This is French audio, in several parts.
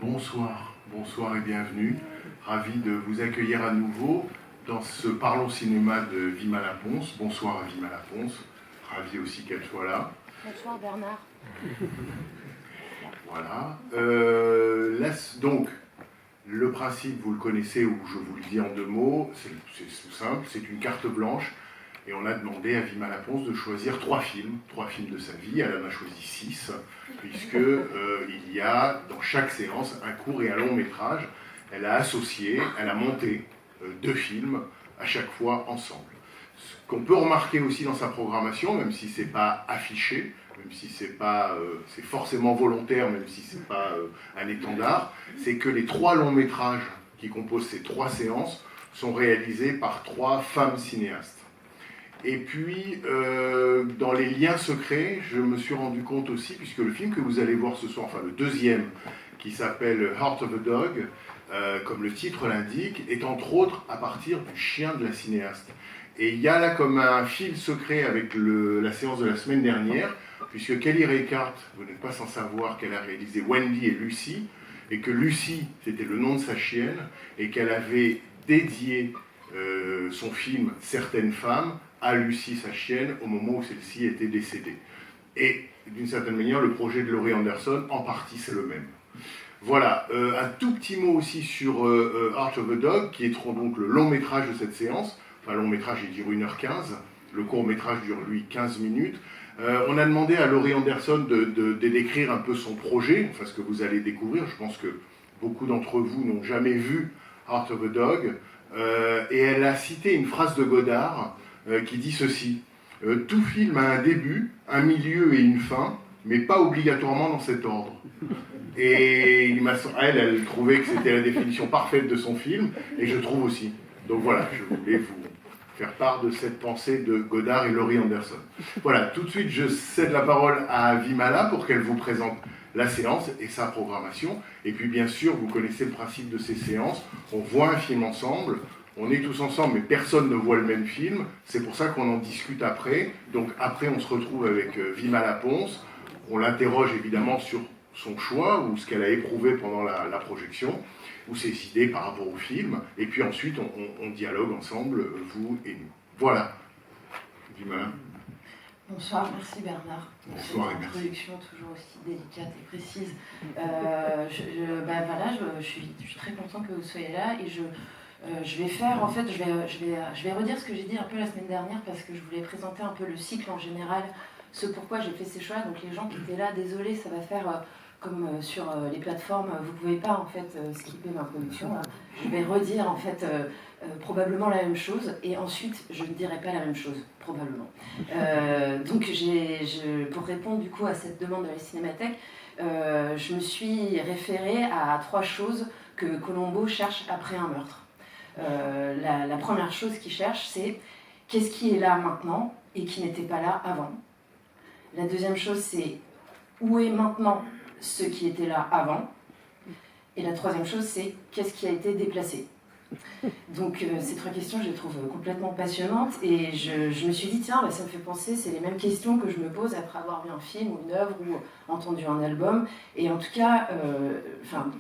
Bonsoir et bienvenue. Ravi de vous accueillir à nouveau dans ce Parlons Cinéma de Vima Laponce. Bonsoir à Vima Laponce, ravi aussi qu'elle soit là. Bonsoir Bernard. Voilà. Donc, le principe, vous le connaissez ou je vous le dis en deux mots, c'est tout simple, c'est une carte blanche et on a demandé à Vima Laponce de choisir trois films de sa vie. Elle en a choisi 6, puisque il y a dans chaque séance un court et un long métrage. Elle a associé, elle a monté 2 films à chaque fois ensemble. Ce qu'on peut remarquer aussi dans sa programmation, même si c'est pas affiché, même si c'est forcément volontaire, même si c'est pas un étendard, c'est que les 3 longs métrages qui composent ces 3 séances sont réalisés par 3 femmes cinéastes. Et puis, dans les liens secrets, je me suis rendu compte aussi, puisque le film que vous allez voir ce soir, enfin le deuxième, qui s'appelle Heart of a Dog, comme le titre l'indique, est entre autres à partir du chien de la cinéaste. Et il y a là comme un fil secret avec la séance de la semaine dernière, puisque Kelly Reichardt, vous n'êtes pas sans savoir qu'elle a réalisé Wendy et Lucy, et que Lucy, c'était le nom de sa chienne, et qu'elle avait dédié son film Certaines femmes à Lucy, sa chienne, au moment où celle-ci était décédée. Et d'une certaine manière, le projet de Laurie Anderson, en partie, c'est le même. Voilà, un tout petit mot aussi sur Heart of a Dog, qui est donc le long métrage de cette séance. Enfin, le long métrage, il dure 1h15, le court métrage dure, lui, 15 minutes. On a demandé à Laurie Anderson de décrire un peu son projet, enfin ce que vous allez découvrir. Je pense que beaucoup d'entre vous n'ont jamais vu Heart of a Dog. Et elle a cité une phrase de Godard qui dit ceci. Tout film a un début, un milieu et une fin, mais pas obligatoirement dans cet ordre. Et elle trouvait que c'était la définition parfaite de son film, et je trouve aussi. Donc voilà, je voulais vous faire part de cette pensée de Godard et Laurie Anderson. Voilà, tout de suite, je cède la parole à Vimala pour qu'elle vous présente la séance et sa programmation. Et puis bien sûr, vous connaissez le principe de ces séances, on voit un film ensemble, on est tous ensemble, mais personne ne voit le même film, c'est pour ça qu'on en discute après. Donc après, on se retrouve avec Vima Laponce, on l'interroge évidemment sur son choix ou ce qu'elle a éprouvé pendant la projection, ou ses idées par rapport au film, et puis ensuite on dialogue ensemble, vous et nous. Voilà. Vima. Bonsoir, merci Bernard. Bonsoir et merci. Une introduction toujours aussi délicate et précise. Je suis très content que vous soyez là et je vais faire, en fait, je vais redire ce que j'ai dit un peu la semaine dernière parce que je voulais présenter un peu le cycle en général, ce pourquoi j'ai fait ces choix. Donc les gens qui étaient là, désolé, ça va faire comme sur les plateformes, vous pouvez pas en fait skipper l'introduction. Je vais redire en fait probablement la même chose et ensuite je ne dirai pas la même chose, probablement. Donc pour répondre du coup à cette demande de la Cinémathèque, je me suis référée à 3 choses que Colombo cherche après un meurtre. La première chose qu'il cherche, c'est qu'est-ce qui est là maintenant et qui n'était pas là avant. La deuxième chose, c'est où est maintenant ce qui était là avant. Et la troisième chose, c'est qu'est-ce qui a été déplacé. Donc ces 3 questions, je les trouve complètement passionnantes et je me suis dit, tiens, ça me fait penser, c'est les mêmes questions que je me pose après avoir vu un film ou une œuvre ou entendu un album. Et en tout cas,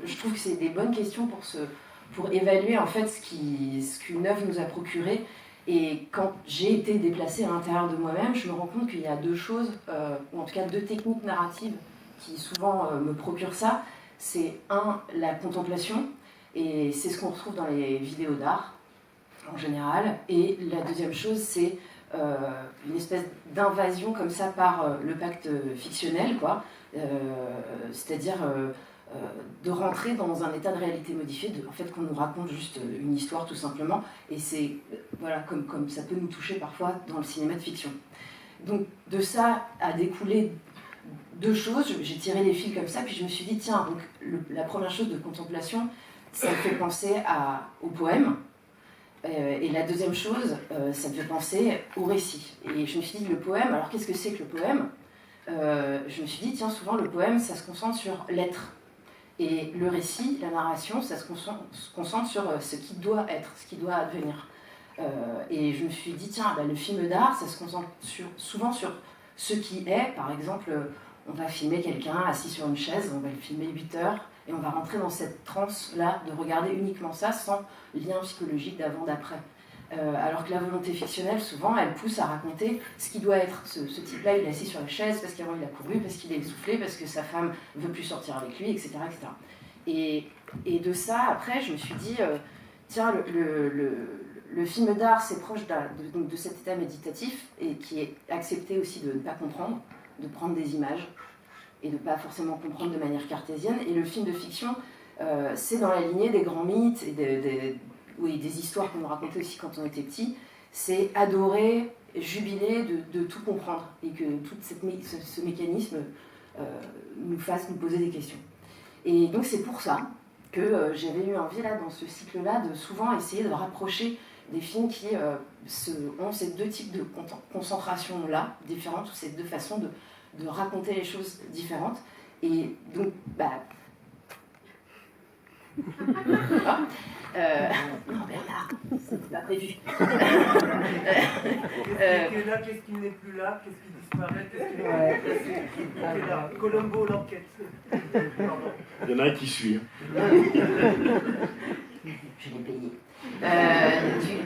je trouve que c'est des bonnes questions pour évaluer en fait ce qu'une œuvre nous a procuré. Et quand j'ai été déplacée à l'intérieur de moi-même, je me rends compte qu'il y a 2 choses, ou en tout cas 2 techniques narratives qui souvent me procurent ça. C'est la contemplation, et c'est ce qu'on retrouve dans les vidéos d'art en général. Et la deuxième chose, c'est une espèce d'invasion comme ça par le pacte fictionnel, quoi. C'est-à-dire de rentrer dans un état de réalité modifié, en fait qu'on nous raconte juste une histoire tout simplement, et c'est voilà comme ça peut nous toucher parfois dans le cinéma de fiction. Donc de ça a découlé 2 choses, j'ai tiré les fils comme ça, puis je me suis dit tiens, donc la première chose de contemplation, ça me fait penser au poème, et la deuxième chose, ça me fait penser au récit. Et je me suis dit le poème, alors qu'est-ce que c'est que le poème ? Je me suis dit tiens, souvent le poème ça se concentre sur l'être. Et le récit, la narration, ça se concentre sur ce qui doit être, ce qui doit advenir. Et je me suis dit, tiens, le film d'art, ça se concentre souvent sur ce qui est. Par exemple, on va filmer quelqu'un assis sur une chaise, on va le filmer 8 heures, et on va rentrer dans cette transe-là de regarder uniquement ça sans lien psychologique d'avant, d'après. Alors que la volonté fictionnelle, souvent, elle pousse à raconter ce qui doit être. Ce type-là, il est assis sur la chaise parce qu'avant il a couru, parce qu'il est essoufflé, parce que sa femme ne veut plus sortir avec lui, etc. etc. Et de ça, après, je me suis dit, tiens, le film d'art, c'est proche de cet état méditatif, et qui est accepté aussi de ne pas comprendre, de prendre des images, et de ne pas forcément comprendre de manière cartésienne. Et le film de fiction, c'est dans la lignée des grands mythes et des histoires qu'on nous racontait aussi quand on était petit. C'est adorer, jubiler de tout comprendre, et que tout ce mécanisme nous fasse nous poser des questions. Et donc c'est pour ça que j'avais eu envie, là, dans ce cycle-là, de souvent essayer de rapprocher des films qui ont ces deux types de concentration-là, différentes, ou ces deux façons de raconter les choses différentes. Et donc, non, Bernard, c'était pas prévu. Qu'est-ce qui est là, qu'est-ce qui n'est plus là, qu'est-ce qui disparaît, qu'est-ce qui est là. Colombo, l'enquête. Il y en a un qui suit. Je l'ai payé.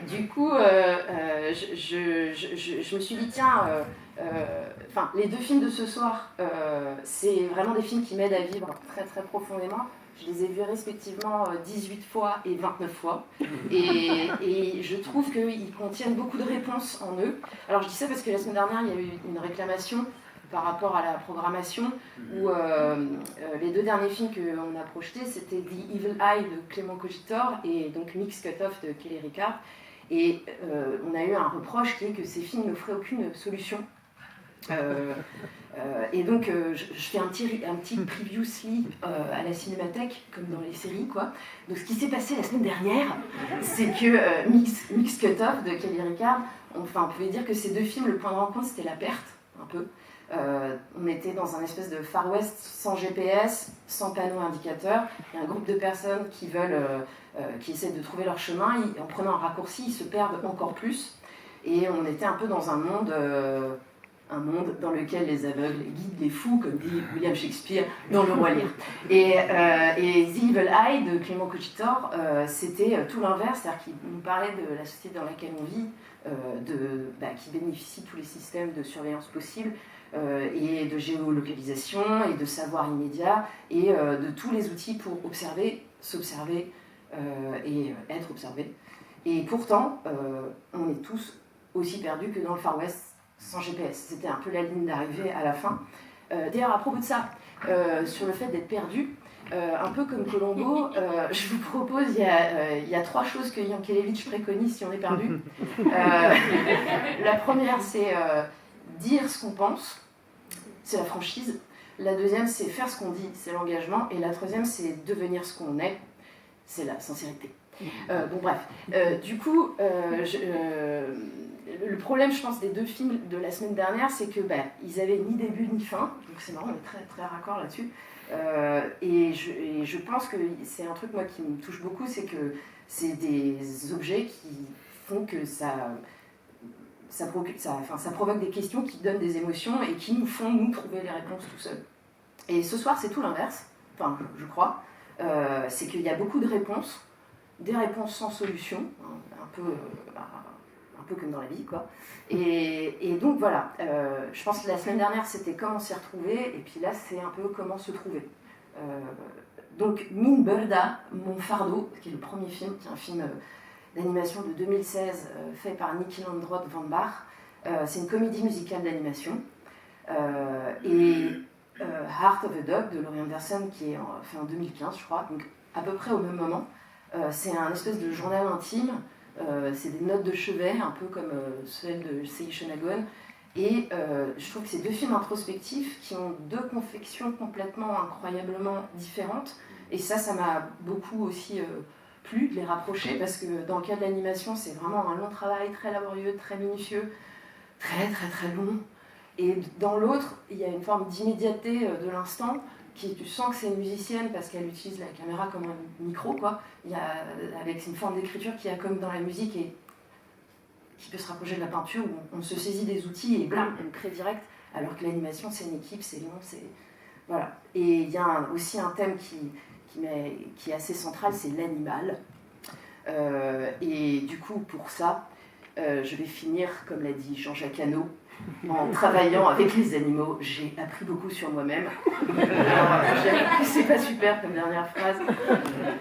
Du coup, je me suis dit, tiens, les deux films de ce soir, c'est vraiment des films qui m'aident à vivre très très profondément. Je les ai vus respectivement 18 fois et 29 fois. Et je trouve qu'ils contiennent beaucoup de réponses en eux. Alors je dis ça parce que la semaine dernière, il y a eu une réclamation par rapport à la programmation, où les deux derniers films qu'on a projetés, c'était The Evil Eye de Clément Cogitor et donc Mix Cut-Off de Kelly Ricard. Et on a eu un reproche qui est que ces films n'offraient aucune solution. Et donc je fais un petit previously à la Cinémathèque, comme dans les séries, quoi. Donc ce qui s'est passé la semaine dernière, c'est que Mix Cut-Off de Kelly Ricard, on pouvait dire que ces deux films, le point de rencontre, c'était la perte, un peu. On était dans un espèce de Far West sans GPS, sans panneau indicateur. Il y a un groupe de personnes qui essaient de trouver leur chemin. En prenant un raccourci, ils se perdent encore plus. Et on était un peu dans un monde dans lequel les aveugles guident les fous, comme dit William Shakespeare dans Le Roi Lear. Et The Evil Eye de Clément Cogitor, c'était tout l'inverse, c'est-à-dire qu'il nous parlait de la société dans laquelle on vit, qui bénéficie de tous les systèmes de surveillance possibles, et de géolocalisation, et de savoir immédiat, et de tous les outils pour observer, s'observer et être observé. Et pourtant, on est tous aussi perdus que dans le Far West, sans GPS. C'était un peu la ligne d'arrivée à la fin. D'ailleurs, à propos de ça, sur le fait d'être perdu, un peu comme Colombo, je vous propose, il y a 3 choses que Yankelevitch préconise si on est perdu. La première, c'est dire ce qu'on pense, c'est la franchise. La deuxième, c'est faire ce qu'on dit, c'est l'engagement. Et la troisième, c'est devenir ce qu'on est, c'est la sincérité. Bon, bref. Du coup, le problème, je pense, des deux films de la semaine dernière, c'est que ils avaient ni début ni fin. Donc c'est marrant, on est très, très raccord là-dessus. Et je pense que c'est un truc, moi, qui me touche beaucoup, c'est que c'est des objets qui font que ça provoque des questions qui donnent des émotions et qui nous font, nous, trouver les réponses tout seuls. Et ce soir, c'est tout l'inverse, enfin, je crois. C'est qu'il y a beaucoup de réponses, des réponses sans solution, un peu comme dans la vie, quoi. Et donc, voilà, je pense que la semaine dernière, c'était comment s'y retrouver, et puis là, c'est un peu comment se trouver. Donc, Min Burda, Mon fardeau, qui est le premier film, qui est un film d'animation de 2016 fait par Niki Landrod van Bach. C'est une comédie musicale d'animation. Et Heart of a Dog de Laurie Anderson, qui est fait en 2015, je crois, donc à peu près au même moment. C'est un espèce de journal intime. C'est des notes de chevet, un peu comme celles de Sei Shonagon. Et je trouve que c'est deux films introspectifs qui ont deux confections complètement, incroyablement différentes. Et ça m'a beaucoup aussi plu de les rapprocher, parce que dans le cas de l'animation, c'est vraiment un long travail, très laborieux, très minutieux, très très très long. Et dans l'autre, il y a une forme d'immédiateté de l'instant, tu sens que c'est une musicienne parce qu'elle utilise la caméra comme un micro, quoi. Avec une forme d'écriture qui a comme dans la musique et qui peut se rapprocher de la peinture, où on se saisit des outils et blam, on crée direct alors que l'animation, c'est une équipe, c'est long, c'est... Voilà. Et il y a aussi un thème qui est assez central, c'est l'animal. Et du coup, pour ça, je vais finir, comme l'a dit Jean-Jacques Hano, en travaillant avec les animaux. J'ai appris beaucoup sur moi-même. J'avoue que c'est pas super comme dernière phrase,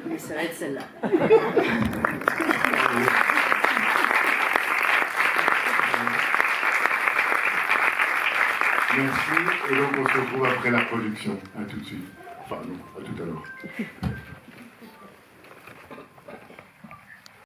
mais ça va être celle-là. Merci. Et donc on se retrouve après la production. À tout de suite. Enfin non, à tout à l'heure.